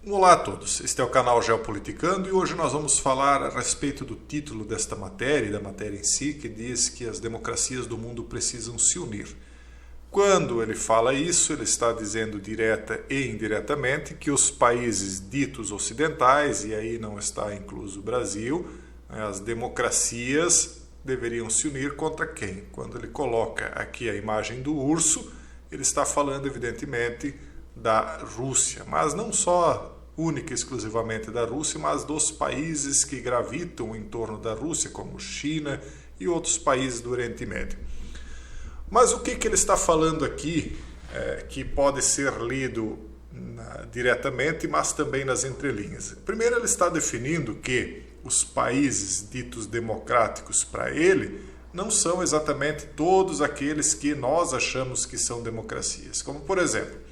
Olá a todos, este é o canal Geopoliticando e hoje nós vamos falar a respeito do título desta matéria e da matéria em si, que diz que as democracias do mundo precisam se unir. Quando ele fala isso, ele está dizendo direta e indiretamente que os países ditos ocidentais, e aí não está incluso o Brasil, as democracias deveriam se unir contra quem? Quando ele coloca aqui a imagem do urso, ele está falando evidentemente da Rússia, mas não só única e exclusivamente da Rússia, mas dos países que gravitam em torno da Rússia, como China e outros países do Oriente Médio. Mas o que ele está falando aqui, que pode ser lido diretamente, mas também nas entrelinhas? Primeiro, ele está definindo que os países ditos democráticos para ele não são exatamente todos aqueles que nós achamos que são democracias, como por exemplo,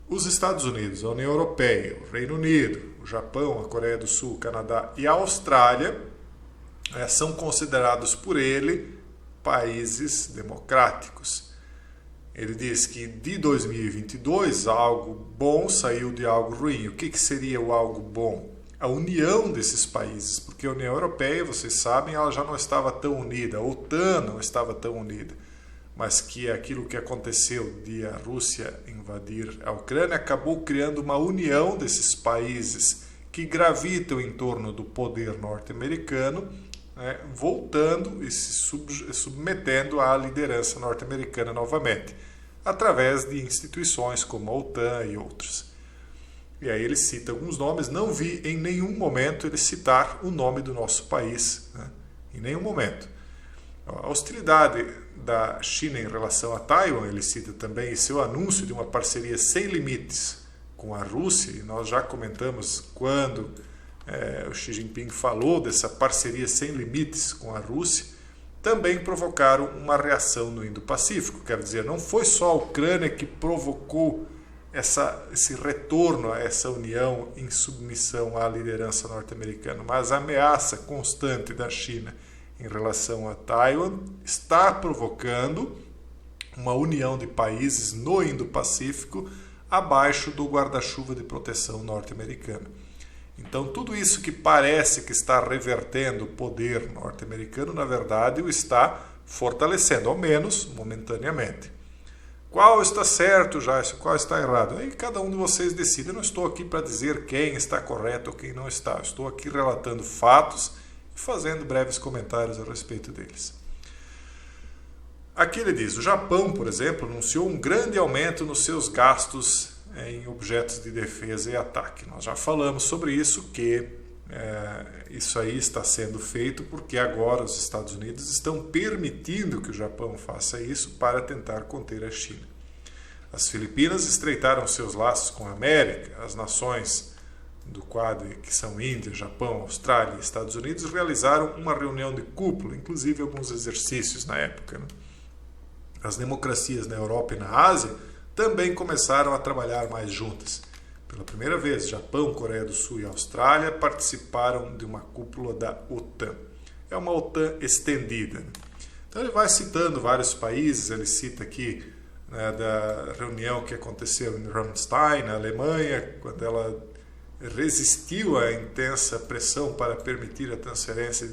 os Estados Unidos, a União Europeia, o Reino Unido, o Japão, a Coreia do Sul, o Canadá e a Austrália são considerados por ele países democráticos. Ele diz que de 2022 algo bom saiu de algo ruim. O que seria o algo bom? A união desses países, porque a União Europeia, vocês sabem, ela já não estava tão unida, a OTAN não estava tão unida, mas que aquilo que aconteceu de a Rússia invadir a Ucrânia acabou criando uma união desses países que gravitam em torno do poder norte-americano, voltando e se submetendo à liderança norte-americana novamente, através de instituições como a OTAN e outras. E aí ele cita alguns nomes, não vi em nenhum momento ele citar o nome do nosso país, em nenhum momento. A hostilidade da China em relação a Taiwan, ele cita também seu anúncio de uma parceria sem limites com a Rússia, e nós já comentamos quando o Xi Jinping falou dessa parceria sem limites com a Rússia, também provocaram uma reação no Indo-Pacífico. Quer dizer, não foi só a Ucrânia que provocou esse retorno a essa união em submissão à liderança norte-americana, mas a ameaça constante da China em relação a Taiwan está provocando uma união de países no Indo-Pacífico abaixo do guarda-chuva de proteção norte-americana. Então, tudo isso que parece que está revertendo o poder norte-americano, na verdade, o está fortalecendo, ao menos momentaneamente. Qual está certo, Jason? Qual está errado? Aí cada um de vocês decide. Eu não estou aqui para dizer quem está correto ou quem não está. Eu estou aqui relatando fatos e fazendo breves comentários a respeito deles. Aqui ele diz, o Japão, por exemplo, anunciou um grande aumento nos seus gastos em objetos de defesa e ataque. Nós já falamos sobre isso, que isso aí está sendo feito porque agora os Estados Unidos estão permitindo que o Japão faça isso para tentar conter a China. As Filipinas estreitaram seus laços com a América. As nações do Quad, que são Índia, Japão, Austrália e Estados Unidos, realizaram uma reunião de cúpula, inclusive alguns exercícios na época. As democracias na Europa e na Ásia também começaram a trabalhar mais juntas. Pela primeira vez, Japão, Coreia do Sul e Austrália participaram de uma cúpula da OTAN. É uma OTAN estendida. Então ele vai citando vários países, ele cita aqui da reunião que aconteceu em Ramstein, na Alemanha, quando ela resistiu à intensa pressão para permitir a transferência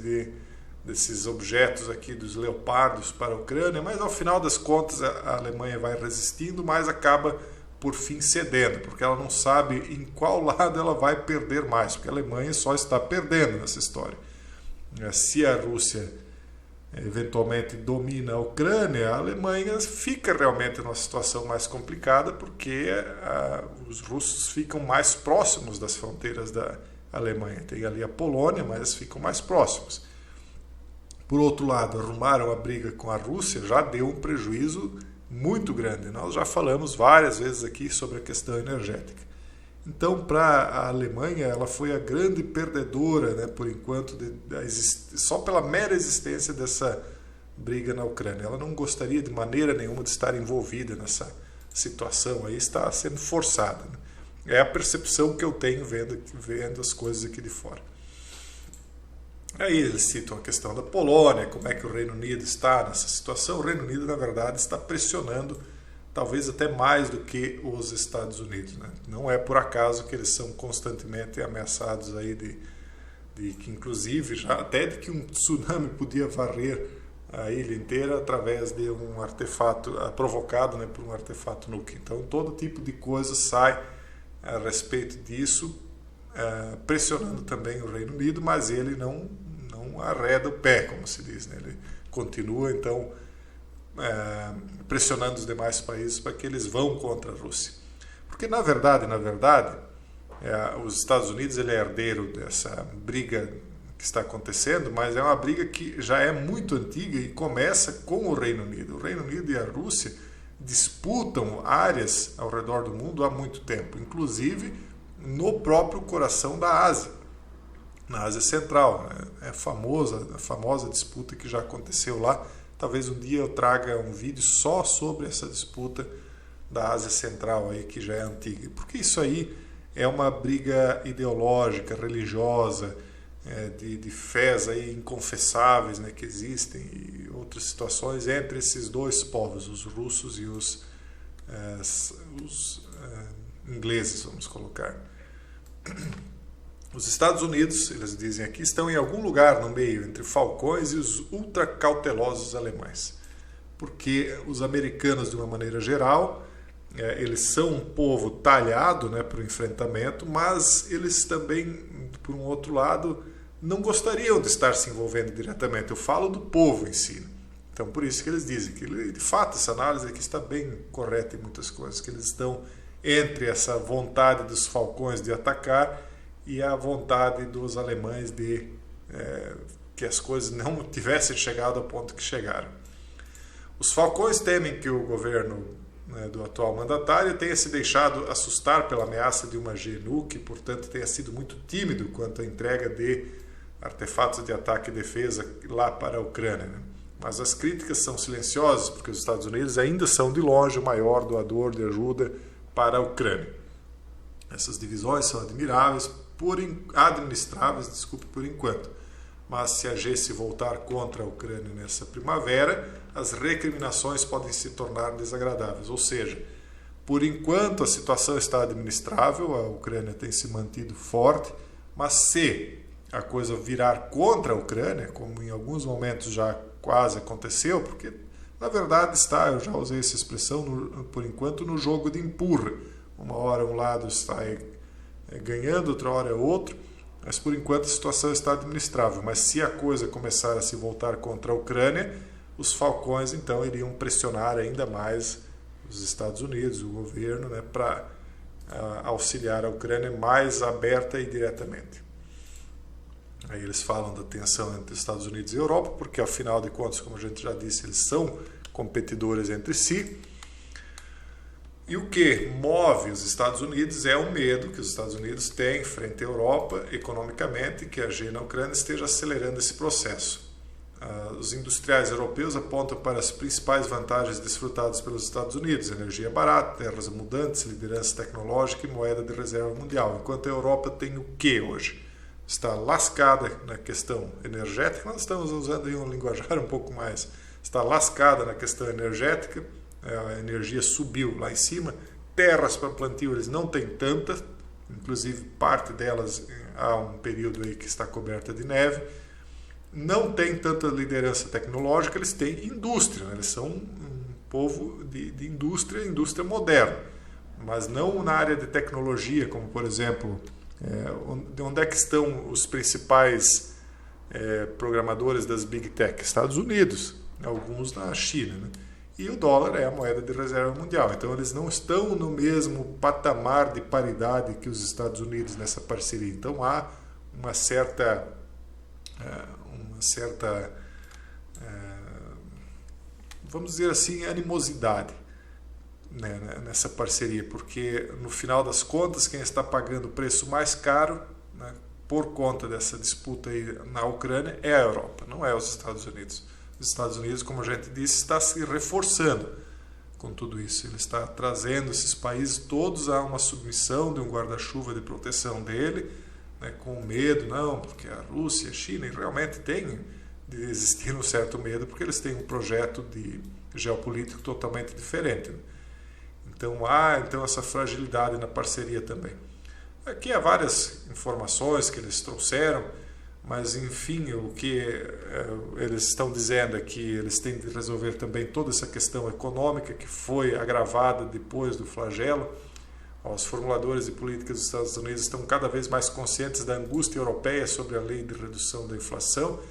desses objetos aqui dos leopardos para a Ucrânia, mas ao final das contas a Alemanha vai resistindo, mas acaba por fim cedendo, porque ela não sabe em qual lado ela vai perder mais, porque a Alemanha só está perdendo nessa história. Se a Rússia eventualmente domina a Ucrânia, a Alemanha fica realmente numa situação mais complicada, porque os russos ficam mais próximos das fronteiras da Alemanha. Tem ali a Polônia, mas ficam mais próximos. Por outro lado, arrumaram a briga com a Rússia, já deu um prejuízo muito grande. Nós já falamos várias vezes aqui sobre a questão energética. Então, para a Alemanha, ela foi a grande perdedora, por enquanto, só pela mera existência dessa briga na Ucrânia. Ela não gostaria de maneira nenhuma de estar envolvida nessa situação, aí está sendo forçada. É a percepção que eu tenho vendo as coisas aqui de fora. Aí eles citam a questão da Polônia, como é que o Reino Unido está nessa situação. O Reino Unido, na verdade, está pressionando, talvez até mais do que os Estados Unidos, né? Não é por acaso que eles são constantemente ameaçados aí de que, inclusive, já até de que um tsunami podia varrer a ilha inteira através de um artefato provocado, né, por um artefato nuclear. Então, todo tipo de coisa sai a respeito disso, pressionando também o Reino Unido, mas ele não arreda o pé, como se diz, né? Ele continua, então, pressionando os demais países para que eles vão contra a Rússia. Porque, na verdade, os Estados Unidos ele é herdeiro dessa briga que está acontecendo, mas é uma briga que já é muito antiga e começa com o Reino Unido. O Reino Unido e a Rússia disputam áreas ao redor do mundo há muito tempo, inclusive no próprio coração da Ásia, na Ásia Central. É a famosa disputa que já aconteceu lá. Talvez um dia eu traga um vídeo só sobre essa disputa da Ásia Central, aí, que já é antiga. Porque isso aí é uma briga ideológica, religiosa, de fés aí inconfessáveis, né, que existem, e outras situações entre esses dois povos, os russos e os ingleses, vamos colocar. Os Estados Unidos, eles dizem aqui, estão em algum lugar no meio entre falcões e os ultracautelosos alemães. Porque os americanos, de uma maneira geral, eles são um povo talhado, né, para o enfrentamento, mas eles também, por um outro lado, não gostariam de estar se envolvendo diretamente. Eu falo do povo em si. Então, por isso que eles dizem que, de fato, essa análise aqui está bem correta em muitas coisas, que eles estão entre essa vontade dos falcões de atacar e a vontade dos alemães de que as coisas não tivessem chegado ao ponto que chegaram. Os falcões temem que o governo do atual mandatário tenha se deixado assustar pela ameaça de uma GNU, que, portanto, tenha sido muito tímido quanto à entrega de artefatos de ataque e defesa lá para a Ucrânia, né? Mas as críticas são silenciosas, porque os Estados Unidos ainda são, de longe, o maior doador de ajuda para a Ucrânia. Essas divisões são administráveis por enquanto. Mas se a G se voltar contra a Ucrânia nessa primavera, as recriminações podem se tornar desagradáveis. Ou seja, por enquanto a situação está administrável, a Ucrânia tem se mantido forte, mas se a coisa virar contra a Ucrânia, como em alguns momentos já quase aconteceu, porque na verdade eu já usei essa expressão, por enquanto, no jogo de empurra. Uma hora um lado está ganhando, outra hora é outro, mas por enquanto a situação está administrável. Mas se a coisa começar a se voltar contra a Ucrânia, os falcões então iriam pressionar ainda mais os Estados Unidos, o governo, né, para auxiliar a Ucrânia mais aberta e diretamente. Aí eles falam da tensão entre Estados Unidos e Europa, porque afinal de contas, como a gente já disse, eles são competidores entre si. E o que move os Estados Unidos é o medo que os Estados Unidos têm frente à Europa economicamente, que a guerra na Ucrânia esteja acelerando esse processo. Os industriais europeus apontam para as principais vantagens desfrutadas pelos Estados Unidos: energia barata, terras abundantes, liderança tecnológica e moeda de reserva mundial. Enquanto a Europa tem o que hoje? Está lascada na questão energética. Nós estamos usando aí um linguajar um pouco mais. Está lascada na questão energética. A energia subiu lá em cima. Terras para plantio eles não têm tantas. Inclusive parte delas há um período aí que está coberta de neve. Não tem tanta liderança tecnológica. Eles têm indústria, né? Eles são um povo de indústria moderna. Mas não na área de tecnologia, como por exemplo... onde é que estão os principais programadores das Big Tech? Estados Unidos, alguns na China, né? E o dólar é a moeda de reserva mundial. Então eles não estão no mesmo patamar de paridade que os Estados Unidos nessa parceria. Então há uma certa vamos dizer assim, animosidade, né, nessa parceria, porque no final das contas quem está pagando o preço mais caro, né, por conta dessa disputa aí na Ucrânia é a Europa, não é os Estados Unidos. Os Estados Unidos, como a gente disse, está se reforçando com tudo isso. Ele está trazendo esses países todos a uma submissão de um guarda-chuva de proteção dele, né, com medo, não, porque a Rússia, a China, e realmente tem de existir um certo medo, porque eles têm um projeto de geopolítico totalmente diferente, né? Então há essa fragilidade na parceria também. Aqui há várias informações que eles trouxeram, mas enfim, o que eles estão dizendo é que eles têm de resolver também toda essa questão econômica que foi agravada depois do flagelo. Os formuladores de políticas dos Estados Unidos estão cada vez mais conscientes da angústia europeia sobre a lei de redução da inflação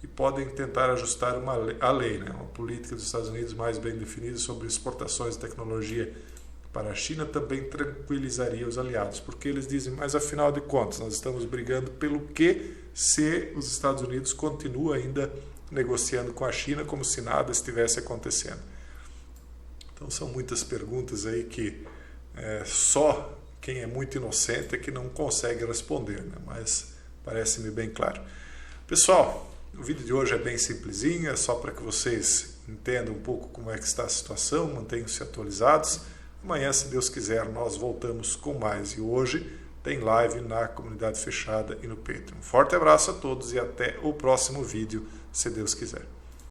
e podem tentar ajustar a lei, né? Uma política dos Estados Unidos mais bem definida sobre exportações de tecnologia para a China também tranquilizaria os aliados, porque eles dizem, mas afinal de contas, nós estamos brigando pelo quê se os Estados Unidos continuam ainda negociando com a China como se nada estivesse acontecendo. Então são muitas perguntas aí que só quem é muito inocente é que não consegue responder, né? Mas parece-me bem claro. Pessoal, o vídeo de hoje é bem simplesinho, é só para que vocês entendam um pouco como é que está a situação, mantenham-se atualizados. Amanhã, se Deus quiser, nós voltamos com mais. E hoje tem live na comunidade fechada e no Patreon. Um forte abraço a todos e até o próximo vídeo, se Deus quiser.